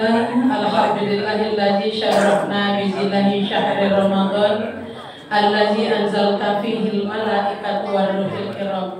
Alhamdulillahilladzi syarafna bizillahi syahri Ramadan allazi anzalta fihil malaikatu warruhul kiram.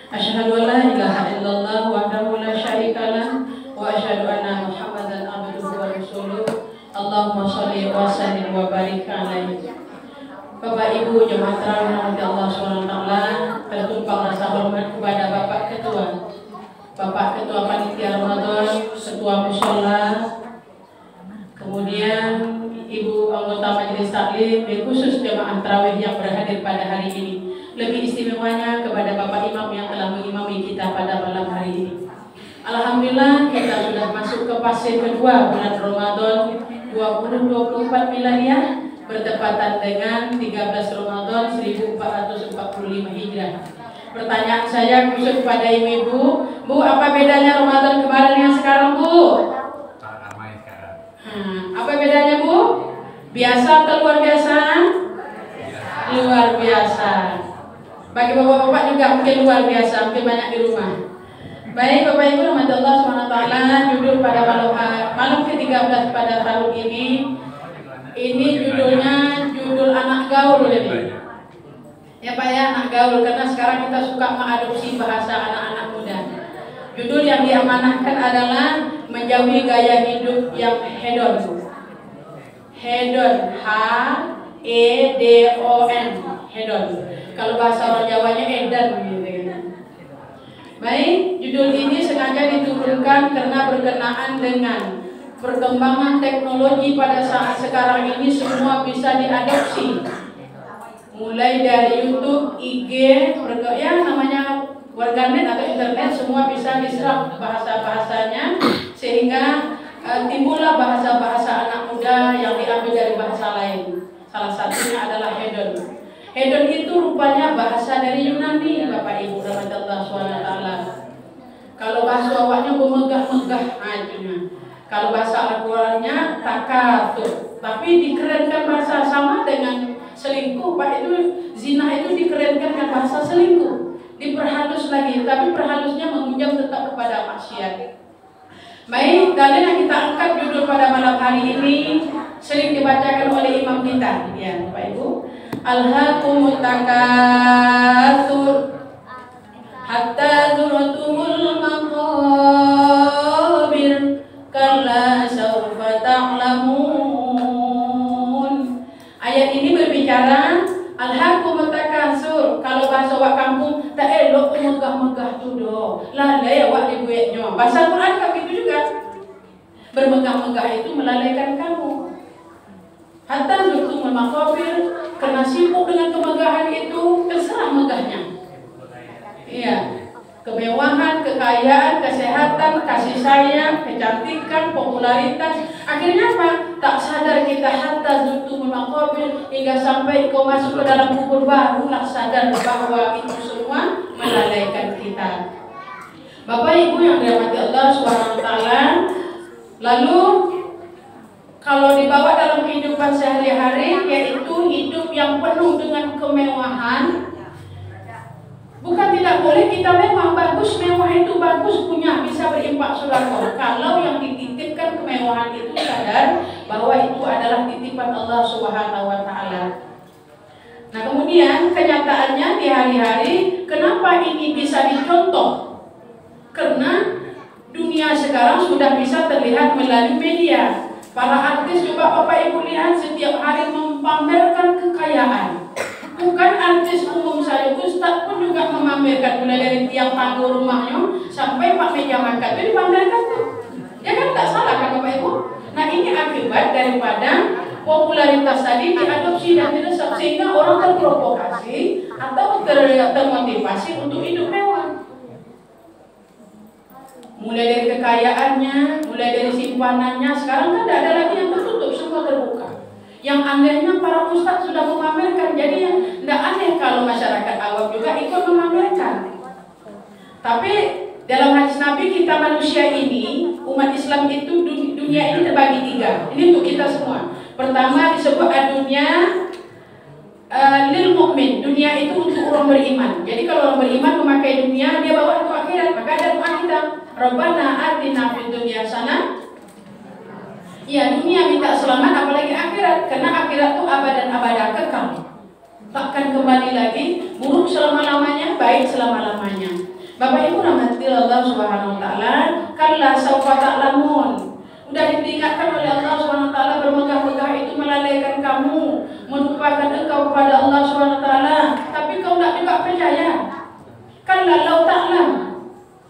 Asyhadu an la ilaha illallah wahdahu la syarikalah wa asyhadu anna Muhammadan abduhu wa rasuluh. Allahumma shalli wa sallim wa barik alaihi. Bapak Ibu jemaat tarawih Allah SWT, tertumpang rasa hormat kepada Bapak Ketua Panitia Ramadan, Ketua Mushola, kemudian Ibu anggota Majelis Taklim, khusus jemaah tarawih yang berhadir pada hari ini. Lebih istimewanya kepada Bapak Imam yang telah mengimami kita pada malam hari ini. Alhamdulillah kita sudah masuk ke fase kedua bulan Ramadan 2024 Miladiah, bertepatan dengan 13 Ramadan 1445 Hijrah. Pertanyaan saya khusus kepada ibu-ibu, Bu, apa bedanya Ramadan kemarin yang sekarang, Bu? Apa bedanya, Bu? Biasa atau luar biasa? Luar biasa. Bagi bapak-bapak juga mungkin luar biasa, mungkin banyak di rumah. Baik Bapak Ibu rahmatullah SWT, judul pada malam ke-13 pada tahun ini judulnya judul anak gaul ini. Ya Pak ya, anak gaul, karena sekarang kita suka mengadopsi bahasa anak-anak muda. Judul yang diamanahkan adalah menjauhi gaya hidup yang hedon. Hedon, H-E-D-O-N, hedon. Kalau bahasa orang Jawanya edan gitu. Baik, judul ini sengaja diturunkan karena berkenaan dengan perkembangan teknologi pada saat sekarang ini semua bisa diadopsi. Mulai dari YouTube, IG, ya namanya warganet atau internet, semua bisa diserap bahasa-bahasanya sehingga timbullah bahasa-bahasa anak muda yang diambil dari bahasa lain. Salah satunya adalah hedon. Hedon itu rupanya bahasa dari Yunani, Bapak Ibu rahmatullah SWT. Kalau bahasa awaknya memegah-megah aja. Kalau bahasa Al-Qur'annya takatur, tapi dikerenkan bahasa sama dengan selingkuh, Pak, itu zina itu dikerenkan dengan bahasa selingkuh, diperhalus lagi, tapi perhalusnya mengunjam tetap kepada maksiat. Baik, dalil yang kita angkat judul pada malam hari ini sering dibacakan oleh imam kita, ya Bapak Ibu. Alhaakumut takatsur hatta zurtumul maqabir kalla sawfa ta'lamun. Ayat ini berbicara alhaakumut takatsur. Kalau bahasa wak kampung tak elok megah-megah tu doh. Lalai awak dibuatnya. Bahasa Quran begitu juga. Bermegah-megah itu melalaikan kamu. Hatta zurtumul maqabir, karena sibuk dengan kemegahan itu, terserah megahnya. Iya, kemewahan, kekayaan, kesehatan, kasih sayang, kecantikan, popularitas. Akhirnya apa? Tak sadar kita hatta zurtumul maqabir, hingga sampai kau masuk ke dalam kubur barulah sadar bahwa itu semua melalaikan kita. Bapak Ibu yang dirahmati Allah SWT, lalu kalau dibawa dalam kehidupan sehari-hari, yaitu hidup yang penuh dengan kemewahan. Bukan tidak boleh kita memang bagus, mewah itu bagus, punya, bisa berimpak sodaqah. Kalau yang dititipkan kemewahan itu sadar bahwa itu adalah titipan Allah Subhanahu wa Ta'ala. Nah kemudian kenyataannya di hari-hari, kenapa ini bisa dicontoh? Karena dunia sekarang sudah bisa terlihat melalui media. Para artis juga Bapak Ibu lihat setiap hari memamerkan kekayaan. Bukan artis umum saja, Ustaz pun juga memamerkan, mulai dari tiang tangguh rumahnya sampai pak meja makan itu dipamerkan tuh. Ya kan tak salah kan Bapak Ibu? Nah ini akibat daripada popularitas tadi diadopsi dan diresap sehingga orang terprovokasi atau termotivasi untuk hidup mewah. Mulai dari kekayaannya, mulai dari simpanannya, sekarang kan tidak ada lagi yang tertutup, semua terbuka. Yang anehnya para ustadz sudah memamerkan, jadi yang tidak aneh kalau masyarakat awam juga ikut memamerkan. Tapi dalam hadis Nabi, kita manusia ini, umat Islam itu, dunia ini terbagi tiga. Ini untuk kita semua. Pertama disebut dunia lil mukmin, dunia itu untuk orang beriman. Jadi kalau orang beriman memakai dunia, dia bawa untuk akhirat. Maka ada doa kita, Rabbana atina fid dunya hasanah Ya dunia minta selamat, apalagi akhirat, karena akhirat itu abadan abadan kekal, takkan kembali lagi, buruk selama-lamanya, baik selama-lamanya. Bapak Ibu rahmati Allah Subhanahu wa taala, kalla saufa ta'lamun. Udah diperingatkan oleh Allah Subhanahu wa taala, bermegah-megah itu melalaikan kamu, melupakan engkau kepada Allah Subhanahu wa taala, tapi kau tidak juga percaya. Kalla lau ta'lam.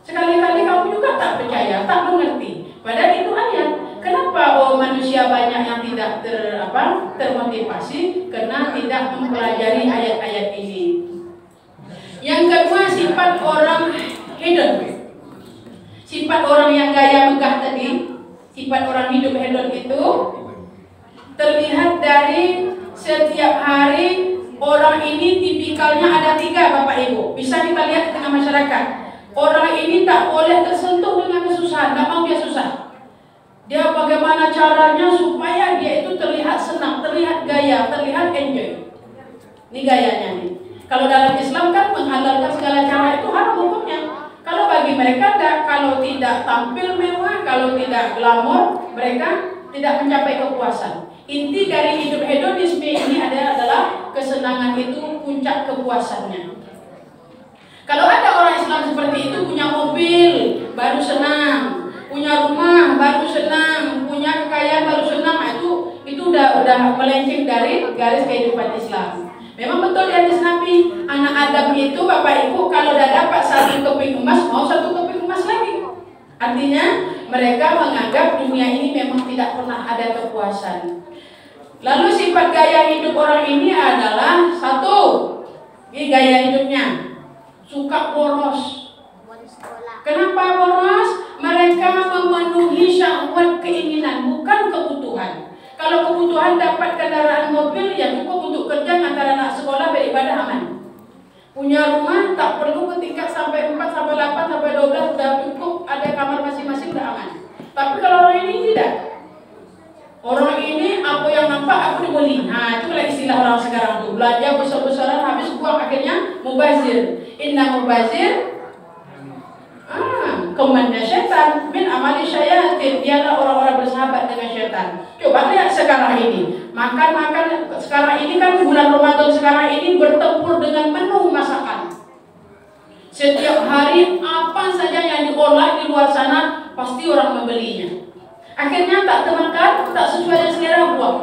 Sekali-kali kamu juga tak percaya, tak mengerti. Padahal itu ayat. Kenapa manusia banyak yang tidak termotivasi? Karena tidak mempelajari ayat-ayat ini. Yang kedua, sifat orang hedon. Sifat orang yang gaya megah tadi, sifat orang hidup hedon itu terlihat dari setiap hari orang ini tipikalnya ada 3, Bapak Ibu. Bisa kita lihat di tengah masyarakat. Orang ini tak boleh tersentuh dengan kesusahan, tak mau dia susah. Dia bagaimana caranya supaya dia itu terlihat senang, terlihat gaya, terlihat enjoy. Ini gayanya nih. Kalau dalam Islam kan menghalalkan segala cara itu haram hukumnya. Kalau bagi mereka kalau tidak tampil mewah, kalau tidak glamor, mereka tidak mencapai kepuasan. Inti dari hidup hedonisme ini adalah kesenangan itu puncak kepuasannya. Kalau ada orang Islam seperti itu, punya mobil baru senang, punya rumah baru senang, punya kekayaan baru senang, itu udah melenceng dari garis kehidupan Islam. Memang betul di hadis Nabi, anak Adam itu Bapak Ibu kalau udah dapat 1 keping emas, mau 1 keping emas lagi. Artinya mereka menganggap dunia ini memang tidak pernah ada kepuasan. Lalu sifat gaya hidup orang ini adalah 1, ini gaya hidupnya, suka boros. Kenapa boros? Mereka memenuhi syahwat keinginan, bukan kebutuhan. Kalau kebutuhan dapat kendaraan mobil, ya cukup untuk kerja, antara anak sekolah, beribadah, aman. Punya rumah tak perlu ke tingkat sampai 4, sampai 8, sampai 12, sudah cukup, ada kamar masing-masing, sudah aman. Tapi kalau orang ini tidak. Orang ini apa yang nampak aku dibeli. Nah, itu istilah orang sekarang tuh. Belanja besar-besaran, habis buang, akhirnya mubazir. Inna mubazir kemannya setan min amali syayatin, dialah orang-orang bersahabat dengan setan. Coba lihat sekarang ini, makan sekarang ini kan bulan Ramadan sekarang ini bertempur dengan menu masakan. Setiap hari apa saja yang diolah di luar sana pasti orang membelinya. Akhirnya tak termakan, tak sesuai dengan selera, buang.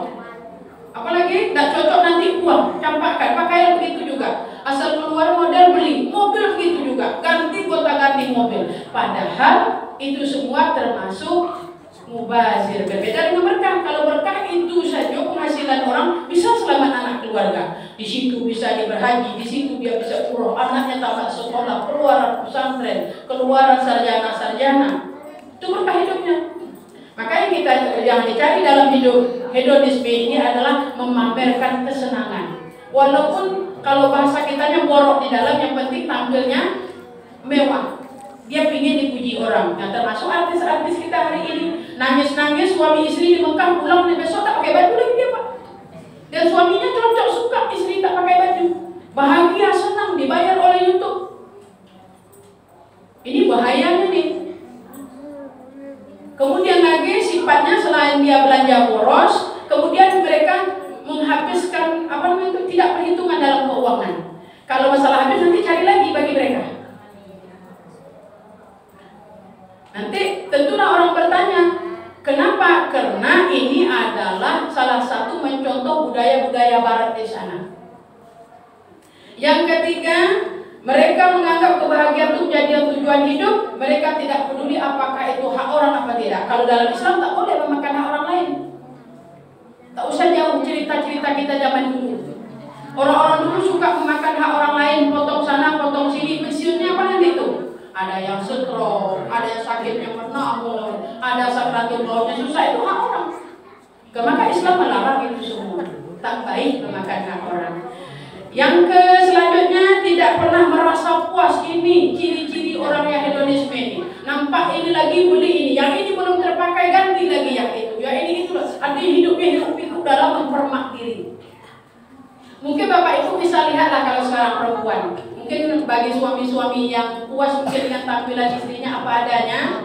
Apalagi tak cocok nanti buang, campakkan. Pakaian begitu juga. Asal keluar model beli, mobil begitu juga, ganti gonta-ganti mobil. Padahal itu semua termasuk mubazir. Berbeda dengan berkah. Kalau berkah itu saja penghasilan orang bisa selamat anak keluarga. Di situ bisa dia berhaji, di situ dia bisa umroh, anaknya tamat sekolah, keluaran pesantren, keluaran sarjana. Itu berkah hidupnya. Makanya kita yang dicari dalam hidup hedonisme ini adalah memamerkan kesenangan. Walaupun kalau bahasa kitanya borok di dalam, yang penting tampilnya mewah. Dia ingin dipuji orang. Nah, termasuk artis-artis kita hari ini, nangis-nangis suami istri di Mekah, pulang di besok tak pakai baju lagi dia, Pak. Dan suaminya cocok, suka istri tak pakai baju, bahagia, senang, dibayar oleh YouTube. Ini bahayanya nih. Kemudian lagi sifatnya selain dia belanja boros, kemudian mereka menghabiskan tidak perhitungan dalam keuangan. Kalau masalah habis nanti cari lagi bagi mereka. Nanti tentulah orang bertanya, kenapa? Karena ini adalah salah satu mencontoh budaya-budaya barat di sana. Yang ketiga, mereka menganggap kebahagiaan itu menjadi tujuan hidup. Mereka tidak peduli apakah itu hak orang apa tidak. Kalau dalam Islam tak boleh memakan hak orang lain. Tak usah jauh cerita-cerita kita zaman dulu. Orang-orang dulu suka memakan hak orang lain, potong sana, potong sini. Pensiunnya apa nanti itu? Ada yang stroke, ada yang sakitnya menahun, ada sakratul mautnya susah, itu hak orang. Maka Islam melarang itu semua. Tak baik memakan hak orang. Yang selanjutnya, tidak pernah merasa puas. Ini ciri-ciri orang yang hedonisme ini. Nampak ini lagi, beli ini, yang ini belum terpakai, ganti lagi yang itu, yang ini itu. Artinya hidupnya hidup dalam mempermak diri. Mungkin Bapak Ibu bisa lihatlah kalau sekarang perempuan. Mungkin bagi suami-suami yang puas mungkin dengan tampilan istrinya apa adanya.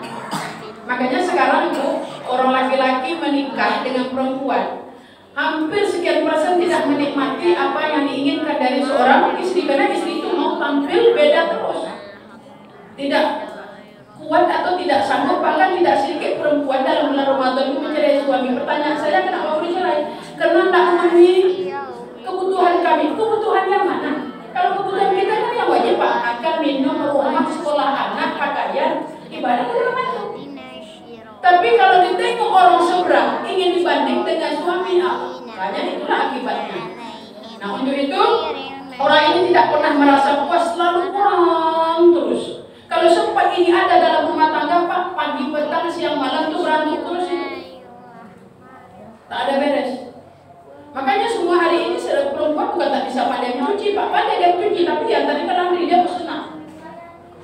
Makanya sekarang itu orang laki-laki menikah dengan perempuan, hampir sekian persen tidak menikmati apa yang diinginkan dari seorang istri, karena istri itu mau tampil beda terus, tidak kuat atau tidak sanggup. Bahkan tidak sedikit perempuan dalam bulan Ramadan itu mencerai suami. Pertanyaan saya, kenapa bercerai? Karena tidak memenuhi kebutuhan kami. Kebutuhan yang mana? Kalau kebutuhan kita kan yang wajib, makan, minum, rumah, sekolah anak, pakaian, ibadah, itu. Tapi kalau ditengok orang seberang ingin dibanding dengan suami, makanya itulah akibatnya. Nah, untuk itu orang ini tidak pernah merasa puas, selalu kurang terus. Kalau sempat ini ada dalam rumah tangga, Pak, pagi, petang, siang, malam tuh berantem terus itu. Tak ada beres. Makanya semua hari ini perempuan bukan tak bisa pandai mencuci, Pak, pandai dia mencuci, tapi di antaranya ke laundry dia bersenang.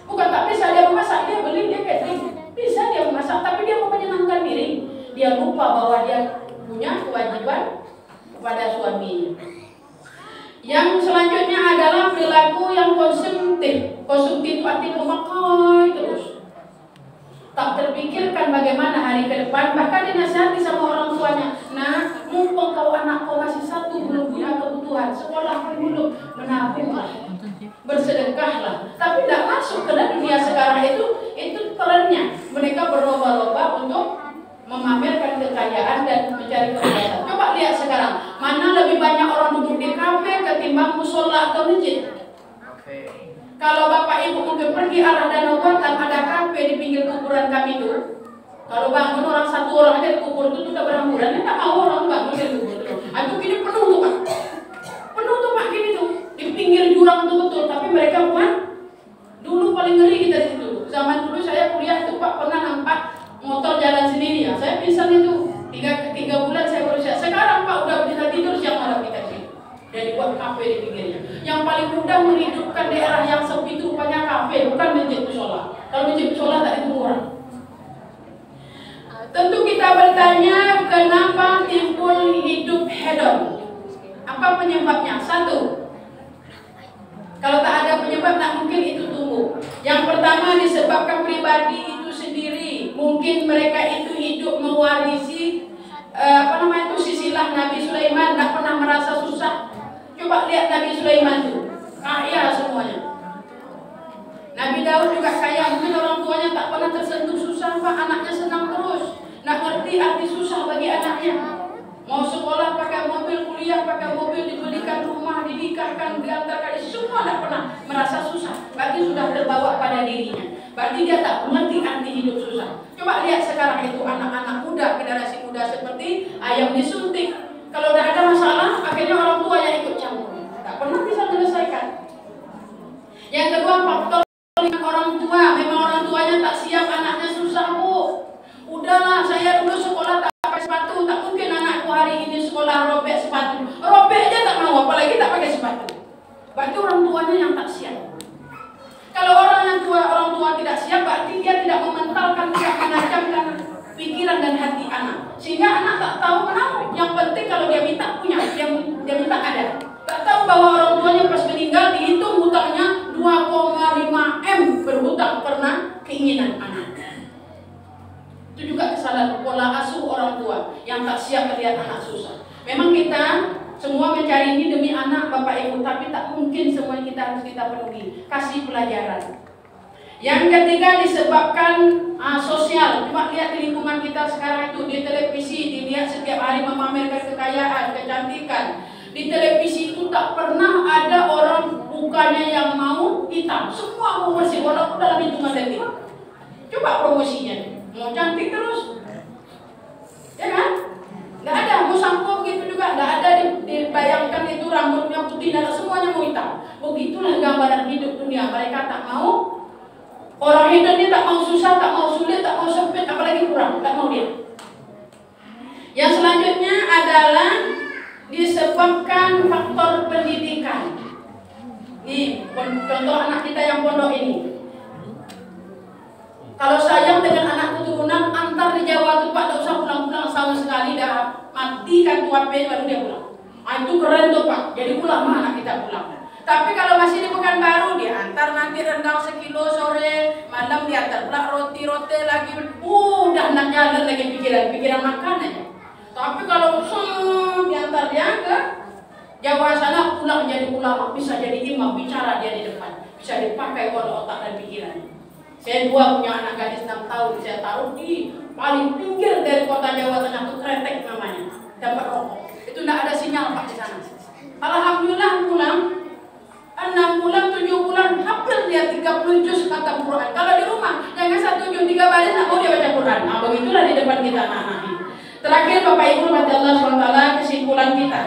Bukan tak bisa dia memasak, dia beli, dia catering. Bisa dia memasak, tapi dia mau menyenangkan diri. Dia lupa bahwa dia punya kewajiban kepada suaminya. Yang selanjutnya adalah perilaku yang konsumtif. Konsumtif itu artinya memakai terus, tak terpikirkan bagaimana hari ke depan. Bahkan dinasihati sama orang tuanya, nah, mumpung kau anak kau masih satu, belum punya kebutuhan, sekolah pun belum, menabunglah, bersedekahlah. Tapi tidak masuk, karena dunia sekarang itu trennya. Mereka berlomba-lomba untuk memamerkan kekayaan dan mencari kepuasan. Coba lihat sekarang, mana lebih banyak orang duduk di kafe ketimbang musola atau masjid? Kalau bapak ibu mungkin pergi arah Danau Buatan, ada kafe di pinggir kuburan kami itu. Kalau bangun orang satu orang aja di kubur itu sudah berhamburan, tidak mau orang bangun di kubur itu. Itu kini penuh tuh, Pak. Penuh tuh, Pak, gini tuh. Di pinggir jurang tuh betul, tapi mereka buat. Dulu paling ngeri kita di situ. Zaman dulu saya kuliah itu, Pak, pernah nampak motor jalan sendiri ya. Saya pingsan itu 3 bulan saya berusaha. Sekarang, Pak, udah bisa tidur siang malam kita sini. Jadi buat kafe di pinggirnya. Yang paling mudah menghidupkan daerah yang sepi itu rupanya kafe, bukan masjid musola. Kalau masjid musola tak itu murah. Tentu kita bertanya, kenapa timbul hidup hedon? Apa penyebabnya? Satu, kalau tak ada penyebab, tak mungkin itu tumbuh. Yang pertama disebabkan pribadi itu sendiri. Mungkin mereka itu hidup mewarisi sisilah Nabi Sulaiman, tak pernah merasa susah. Coba lihat Nabi Sulaiman itu kaya semuanya. Nabi Daud juga kaya, mungkin orang tuanya tak pernah tersentuh susah, Pak. Anaknya senang terus, nak ngerti arti susah bagi anaknya. Mau sekolah pakai mobil, kuliah pakai mobil, dibelikan rumah, dinikahkan, diantarkan, semua tak pernah merasa susah. Berarti sudah terbawa pada dirinya. Berarti dia tak mengerti arti hidup susah. Coba lihat sekarang itu anak-anak muda, generasi muda seperti ayam disuntik. Kalau udah ada masalah, akhirnya orang tua yang ikut campur. Tak pernah bisa menyelesaikan. Yang kedua, faktor orang tua. Memang orang tuanya tak siap anaknya susah, Bu. Udahlah, saya dulu sekolah tak pakai sepatu. Tak mungkin anakku hari ini sekolah robek sepatu. Robek aja tak mau, apalagi tak pakai sepatu. Berarti orang tuanya yang tak siap. Kalau orang tua tidak siap, berarti dia tidak mementalkan, tidak menajamkan pikiran dan hati anak, sehingga anak tak tahu menau. Yang penting kalau dia minta punya, dia minta ada. Tak tahu bahwa orang tuanya pas meninggal dihitung hutangnya 2,5 M berhutang karena keinginan anak. Itu juga kesalahan pola asuh orang tua yang tak siap melihat anak susah. Memang kita semua mencari ini demi anak bapak ibu, tapi tak mungkin semua kita harus kita penuhi. Kasih pelajaran. Yang ketiga disebabkan sosial. Cuma lihat di lingkungan kita sekarang itu, di televisi dilihat setiap hari memamerkan kekayaan, kecantikan. Di televisi itu tak pernah ada orang bukannya yang mau hitam. Semua mau bersih walaupun dalam hitungan detik. Coba promosinya, mau cantik terus, ya kan? Nggak ada, mau sampo gitu juga, nggak ada dibayangkan itu rambutnya putih dan semuanya mau hitam. Begitulah gambaran hidup dunia. Mereka tak mau. Orang hidup ini tak mau susah, tak mau sulit, tak mau sempit, apalagi kurang, tak mau dia. Yang selanjutnya adalah disebabkan faktor pendidikan. Nih, contoh anak kita yang pondok ini. Kalau sayang dengan anak keturunan, antar di Jawa tuh Pak, tak usah pulang-pulang setahun sekali, dah matikan tuape baru dia pulang. Itu keren tuh Pak, jadi pulang mah anak kita pulang. Tapi kalau masih di Pekanbaru, diantar nanti rendang sekilo sore, malam diantar pula roti lagi. Udah nak jalan lagi pikiran makan aja. Tapi kalau diantar dia ke Jawa sana, pulang jadi ulama, bisa jadi imam, bicara dia di depan, bisa dipakai oleh otak dan pikiran. Saya punya anak gadis 6 tahun, saya taruh di paling pinggir dari kota Jawa Tengah, itu Kretek namanya, dapat rokok. Itu tidak ada sinyal Pak di sana. Alhamdulillah pulang 6 bulan, 7 bulan, hampir dia 30 juz kata Quran. Kalau di rumah, jangan 1 juz 3 baris, nggak mau dia baca Quran. Nah, begitulah di depan kita anak-anak ini. Terakhir Bapak Ibu, Allah SWT, kesimpulan kita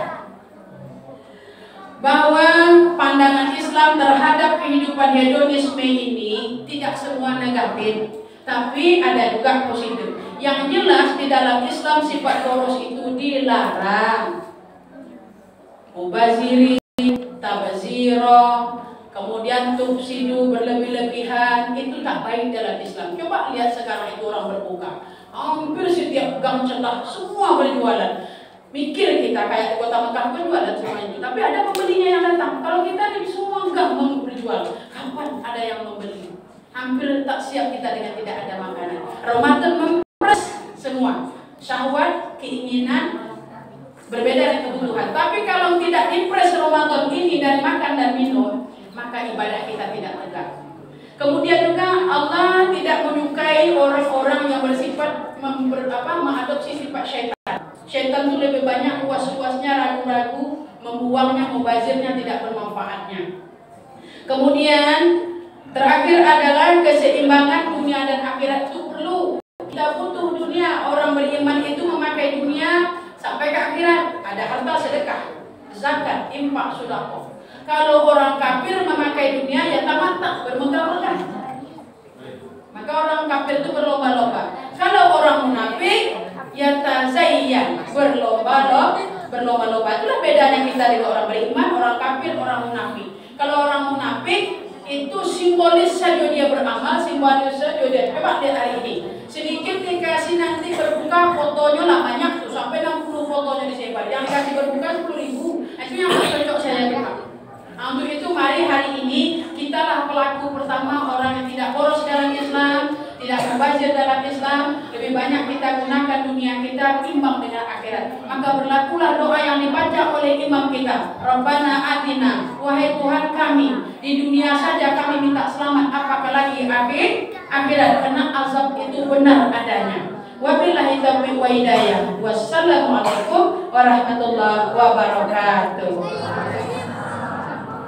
bahwa pandangan Islam terhadap kehidupan hedonisme ini tidak semua negatif, tapi ada juga positif. Yang jelas di dalam Islam sifat boros itu dilarang. Mubaziri, tabaziro, kemudian tufsidu, berlebih-lebihan, itu tak baik dalam Islam. Coba lihat sekarang itu orang berbuka, hampir setiap gang celah semua berjualan. Mikir kita kayak di kota Mekah berjualan semua itu, tapi ada pembelinya yang datang. Kalau kita di semua gang berjual, kapan ada yang membeli? Hampir tak siap kita dengan tidak ada makanan. Ramadan mempres semua syahwat, keinginan, berbeda dengan kebutuhan. Tapi kalau tidak impres Ramadan ini dari makan dan minum, maka ibadah kita tidak tegak. Kemudian juga Allah tidak menyukai orang-orang yang bersifat mengadopsi sifat syaitan. Syaitan itu lebih banyak puas-puasnya, ragu-ragu, membuangnya, mubazirnya, tidak bermanfaatnya. Kemudian terakhir adalah keseimbangan dunia dan akhirat itu perlu. Kita butuh dunia. Orang beriman itu memakai dunia sampai ke akhirat. Ada harta sedekah, zakat, infak, sedekah. Kalau orang kafir memakai dunia ya tamatah, bermegah-megah. Maka orang kafir itu berlomba-lomba. Kalau orang munafik ya tazayyan, berlomba-lomba. Itulah bedanya kita dengan orang beriman, orang kafir, orang munafik. Kalau orang munafik itu simbolis saja dia beramal, simbolis saja dia. Coba lihat hari ini, sedikit dikasih nanti berbuka fotonya lah banyak tuh, sampai 60 fotonya disebar. Yang dikasih berbuka 10.000. Itu yang cocok saya lihat. Nah, untuk itu mari hari ini kita lah pelaku pertama orang yang tidak boros dalam Islam, tidak membazir dalam Islam. Lebih banyak kita gunakan dunia kita timbang dengan akhirat. Maka berlakulah doa yang dibaca oleh imam kita. Rabbana atina, wahai Tuhan kami, di dunia saja kami minta selamat, apakah lagi akhirat, karena azab itu benar adanya. Wabillahi taufiq wa hidayah. Wassalamualaikum warahmatullahi wabarakatuh.